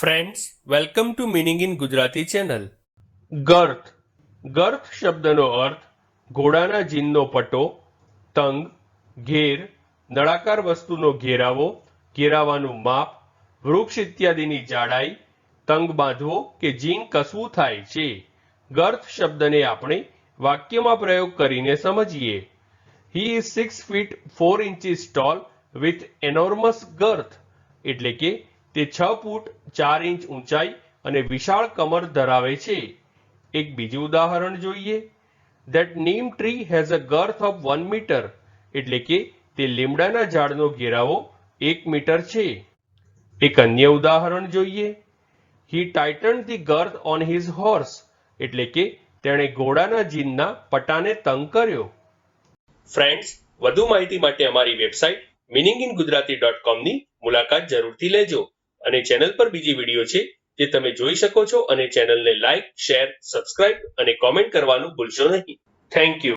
Friends, welcome to meaning in Gujarati channel. ગર્થ. ગર્થ શબ્દનો અર્થ ઘોડાના જીનનો પટો, તંગ, ઘેર, નળાકાર વસ્તુનો ઘેરાવો, ઘેરાવાનું માપ, વૃક્ષ ઇત્યાદિની જાડાઈ, તંગ બાંધવો કે જીન કસવું થાય છે. ગર્થ શબ્દને આપણે વાક્યમાં પ્રયોગ કરીને સમજીએ. He is 6 feet 4 inches tall with enormous girth. એટલે કે તે 6 ફૂટ 4 ઇંચ ઊંચાઈ અને વિશાળ કમર ધરાવે છે. એક બીજું ઉદાહરણ જોઈએ. That neem tree has a girth of 1 meter. એટલે કે તે લીમડાના ઝાડનો ઘેરાવો 1 મીટર છે. એક અન્ય ઉદાહરણ જોઈએ. He tightened the girth on his horse. એટલે કે તેણે ઘોડાના જીનના પટાને તંગ કર્યો. ફ્રેન્ડ્સ, વધુ માહિતી માટે અમારી વેબસાઇટ meaninginggujarati.com ની મુલાકાત જરૂરથી લેજો અને ચેનલ પર બીજી વિડીયો છે જે તમે જોઈ શકો છો અને ચેનલને લાઈક, શેર, સબસ્ક્રાઇબ અને કોમેન્ટ કરવાનું ભૂલશો નહીં. Thank you.